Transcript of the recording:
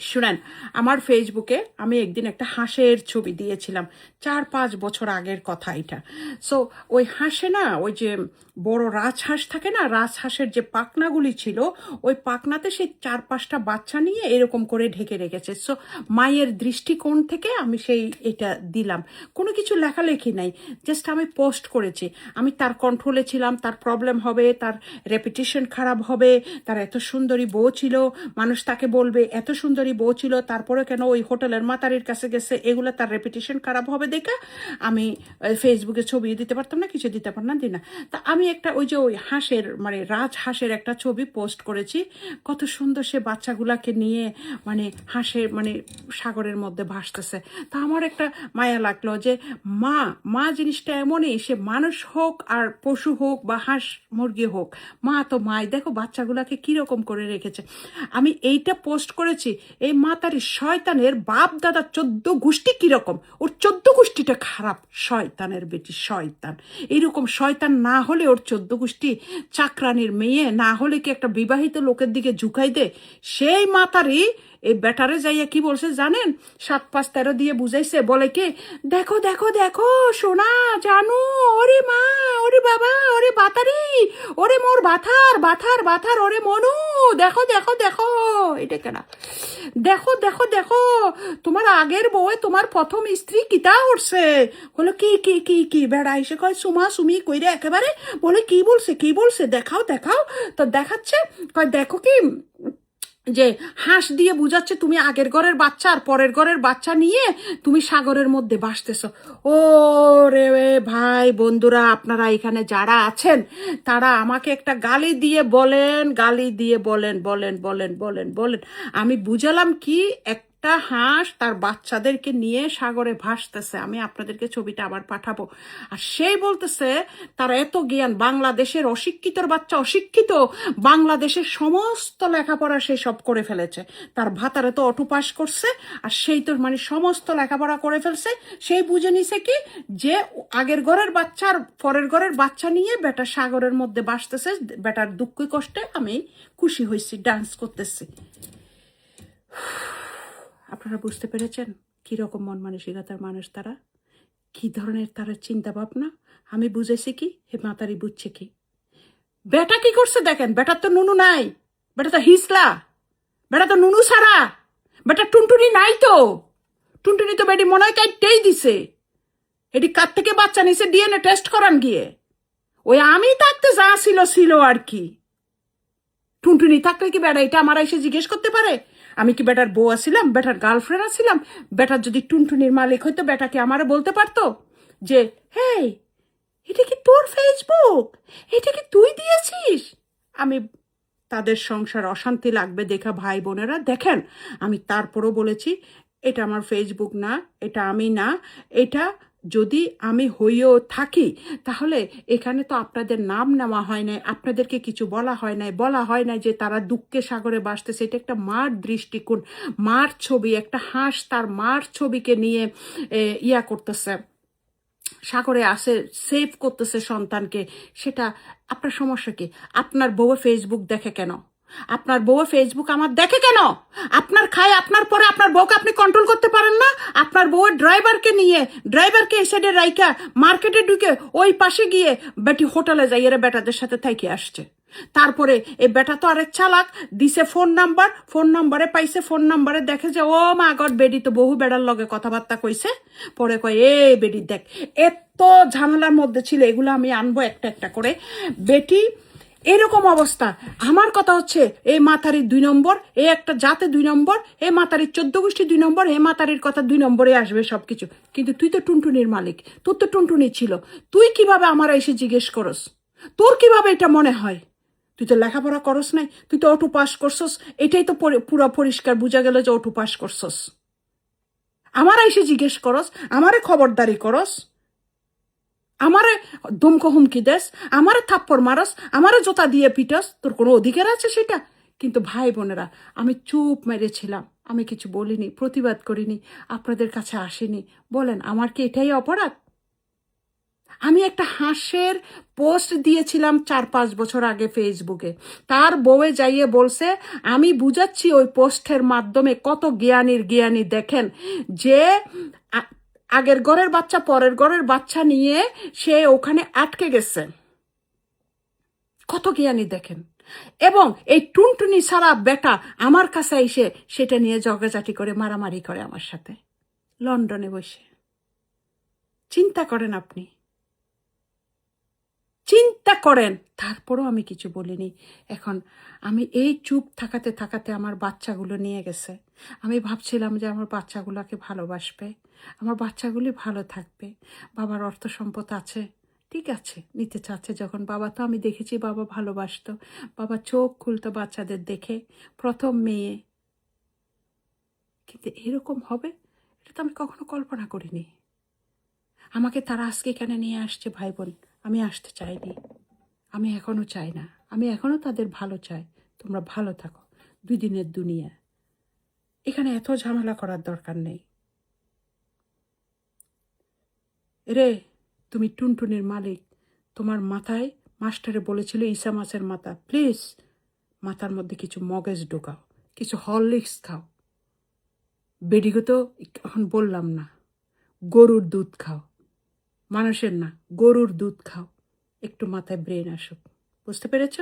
শুনেন, আমার ফেসবুকে আমি একদিন একটা হাঁসের ছবি দিয়েছিলাম, 4-5 বছর আগের কথা এটা। সো ওই হাঁসে না, ওই যে বড় রাজহাঁস থাকে না, রাজহাঁসের যে পাখনাগুলি ছিল, ওই পাখনাতে সেই 4-5টা বাচ্চা নিয়ে এরকম করে ঢেকে রেখেছে। সো মায়ের দৃষ্টিকোণ থেকে আমি সেই এটা দিলাম, কোনো কিছু লেখালেখি নাই, জাস্ট আমি পোস্ট করেছি। আমি তার কন্ট্রোলে ছিলাম, তার প্রবলেম হবে, তার রেপুটেশন খারাপ হবে, তার এত সুন্দরী বউ ছিল, মানুষ তাকে বলবে এত সুন্দরী বউ ছিল, তারপরে কেন ওই হোটেলের মাতারির কাছে গেছে, এগুলো তার রেপুটেশন খারাপ হবে দেখা আমি ফেসবুকে ছবি দিতে পারতাম না, কিছু দিতে পারতাম না। তা আমি একটা ওই যে ওই হাঁসের মানে রাজহাঁসের একটা ছবি পোস্ট করেছি, কত সুন্দর সে বাচ্চাগুলাকে নিয়ে মানে হাঁসের মানে সাগরের মধ্যে ভাসতেছে। তা আমার একটা মায়া লাগলো যে মা মা জিনিসটা এমনই, সে মানুষ হোক আর পশু হোক বা হাঁস মুরগি হোক, মা তো মাই, দেখো বাচ্চাগুলাকে কিরকম করে রেখেছে। আমি এইটা পোস্ট করেছি, এই মাতারি শয়তানের বাপ দাদা 14 গোষ্ঠী কিরকম, ওর 14 গোষ্ঠীটা খারাপ, শয়তানের বেটি শয়তান। এইরকম শয়তান না হলে ওর 14 গোষ্ঠী চাকরানির মেয়ে না হলে কি একটা বিবাহিত লোকের দিকে ঝুঁকাই দে? সেই মাতারি এই ব্যাটারে যাইয়া কি বলছে জানেন? 7-5-13 দিয়ে বুঝাইছে, বলে কি, দেখো দেখো দেখো সোনা জানু, ওরে মা, ওরে বাবা, ওরে বাতারি, ওরে মোর বাথার বাথার বাথার, ওরে মনু, দেখো দেখো দেখো। এটা কেনা, দেখো দেখো দেখো, তোমার আগের বউয়ে তোমার প্রথম স্ত্রী কিতা উঠছে। হলো কি কি কি কি বেড়া এসে কয় সুমা সুমি কইরে একেবারে, বলে কি বলছে কি বলছে, দেখাও দেখাও। তো দেখাচ্ছে, কয় দেখো কি যে হাঁস দিয়ে বুঝাচ্ছে তুমি আগের ঘরের বাচ্চা আর পরের ঘরের বাচ্চা নিয়ে তুমি সাগরের মধ্যে ভাসতেছ। ও রে ভাই বন্ধুরা, আপনারা এখানে যারা আছেন তারা আমাকে একটা গালি দিয়ে বলেন, গালি দিয়ে বলেন বলেন বলেন বলেন বলেন, আমি বুঝালাম কি একটা হাঁস তার বাচ্চাদেরকে নিয়ে সাগরে ভাসতেছে। আমি আপনাদেরকে ছবিটা আবার পাঠাবো। আর সেই বলতেছে তার এত জ্ঞান, বাংলাদেশের অশিক্ষিতর বাচ্চা অশিক্ষিত, বাংলাদেশের সমস্ত লেখাপড়া সে সব করে ফেলেছে, তার ভাতারে তো অটো পাস করছে, আর সেই তো মানে সমস্ত লেখাপড়া করে ফেলছে। সেই বুঝে নিছে কি যে আগের ঘরের বাচ্চা আর পরের ঘরের বাচ্চা নিয়ে বেটা সাগরের মধ্যে ভাসতেছে, বেটার দুঃখে কষ্টে আমি খুশি হয়েছি, ডান্স করতেছি। আপনারা বুঝতে পেরেছেন কিরকম মন মানসিকতার মানুষ তারা, কি ধরনের তারা চিন্তা ভাবনা। আমি বুঝেছি কি, হে মাতারি বুঝছে কি। বেটা কি করছে দেখেন, বেটার তো নুনু নাই, বেটা তো হিসলা, বেটা তো নুনু ছাড়া, বেটা টুনটুনি নাই তো, টুনটুনি তো বেটি মনে হয় কাইটেই দিছে। এটি কার থেকে বাচ্চা নিছে ডিএনএ টেস্ট করান গিয়ে, ওই আমি থাকতে যা ছিল ছিল আর কি। টুনটুনি থাকলে কি বেটা এটা আমার এসে জিজ্ঞেস করতে পারে? আমি কি বেটার বউ আছিলাম, বেটার গার্লফ্রেন্ড আছিলাম? বেটার যদি টুনটুনির মালিক হইতো, বেটাকে আমারে বলতে পারতো যে হেই এটা কি তোর ফেসবুক, এটা কি তুই দিয়েছিস? আমি তাদের সংসার অশান্তি লাগবে দেখা ভাই বোনেরা দেখেন, আমি তারপরও বলেছি এটা আমার ফেসবুক না, এটা আমি না, এটা যদি আমি হইও থাকি তাহলে এখানে তো আপনাদের নাম নেওয়া হয় নাই, আপনাদেরকে কিছু বলা হয় নাই, বলা হয় নাই যে তারা দুঃখে সাগরে ভাসতেছে। এটা একটা মার দৃষ্টিকোণ, মার ছবি, একটা হাঁস তার মার ছবিকে নিয়ে ইয়া করতেছে, সাগরে আসে সেভ করতেছে সন্তানকে। সেটা আপনার সমস্যা কি? আপনার বউ ফেসবুক দেখে কেন? আপনার বউ ফেসবুক আমার দেখে কেন? আপনার খায় আপনার পরে আপনার বউকে আপনি কন্ট্রোল করতে পারেন না? আপনার বউয়ের ড্রাইভারকে নিয়ে, ড্রাইভারকে এ সাইডে রাইকা মার্কেটে ঢুকে ওই পাশে গিয়ে বেটি হোটেলে যাই এরা বেটাদের সাথে থাইকে আসছে। তারপরে এই বেটা তো আরেক চালাক, দিছে ফোন নাম্বার, ফোন নাম্বারে পাইছে, ফোন নাম্বারে দেখে যে ও মা গড বেডি তো বহু বেড়ার লগে কথাবার্তা কইছে। পরে কয় এ বেডি দেখ, এত ঝামেলার মধ্যে ছিল, এগুলো আমি আনবো একটা একটা করে। বেটি এরকম অবস্থা। আমার কথা হচ্ছে এই মাতারির 2 নম্বর, এ একটা জাতে 2 নম্বর, এ মাতারির 14 গোষ্ঠী 2 নম্বর, এ মাতারির কথা 2 নম্বরে আসবে সবকিছু। কিন্তু তুই তো টুনটুনির মালিক, তোর তো টুনটুনি ছিল, তুই কিভাবে আমার এসে জিজ্ঞেস করস? তোর কিভাবে এটা মনে হয়? তুই তো লেখাপড়া করস নাই, তুই তো অটো পাস করছস, এটাই তো পুরো পরিষ্কার বোঝা গেল যে অটো পাস করছস। আমার এসে জিজ্ঞেস করস, আমারে খবরদারি করস, আমারে ধমক হুমকি দেস, আমারে থাপ্পড় মারস, আমারে জোতা দিয়ে পিটাস, তোর কোনো অধিকার আছে সেটা? কিন্তু ভাই বোনেরা, আমি চুপ মেরেছিলাম, আমি কিছু বলিনি, প্রতিবাদ করিনি, আপনাদের কাছে আসিনি। বলেন আমার কি এটাই অপরাধ? আমি একটা হাঁসের পোস্ট দিয়েছিলাম 4-5 বছর আগে ফেসবুকে। তার বউয়ে যাইয়ে বলছে, আমি বুঝাচ্ছি ওই পোস্টের মাধ্যমে কত জ্ঞানী দেখেন, যে আগের ঘরের বাচ্চা পরের ঘরের বাচ্চা নিয়ে সে ওখানে আটকে গেছে। কত জ্ঞানী দেখেন। এবং এই টুনটুনি সারা বেটা আমার কাছে এসে সেটা নিয়ে ঝগড়াঝাটি করে মারামারি করে আমার সাথে, লন্ডনে বসে। চিন্তা করেন আপনি, চিন্তা করেন। তারপরও আমি কিছু বলিনি। এখন আমি এই চুপ থাকাতে থাকাতে আমার বাচ্চাগুলো নিয়ে গেছে। আমি ভাবছিলাম যে আমার বাচ্চাগুলোকে ভালোবাসবে, আমার বাচ্চাগুলি ভালো থাকবে, বাবার অর্থ সম্পদ আছে, ঠিক আছে, নিতে চাচ্ছে যখন। বাবা তো আমি দেখেছি বাবা ভালোবাসতো, বাবা চোখ খুলতো বাচ্চাদের দেখে, প্রথম মেয়ে। কিন্তু এরকম হবে এটা তো আমি কখনো কল্পনা করিনি। আমাকে তারা আজকে এখানে নিয়ে আসছে ভাই বোন, আমি আসতে চাইনি, আমি এখনো চাই না, আমি এখনো তাদের ভালো চাই। তোমরা ভালো থাকো, 2 দিনের দুনিয়া, এখানে এত ঝামেলা করার দরকার নেই। রে, তুমি টুনটুনির মালিক, তোমার মাথায় মাস্টারে বলেছিল ঈসা মাছের মাথা, প্লিজ মাথার মধ্যে কিছু মগজ ঢোকাও, কিছু হরলিক্স খাও। বেডিকে তো এখন বললাম না, গরুর দুধ খাও, মানুষের না, গরুর দুধ খাও, একটু মাথায় ব্রেন আসুক। বুঝতে পেরেছ?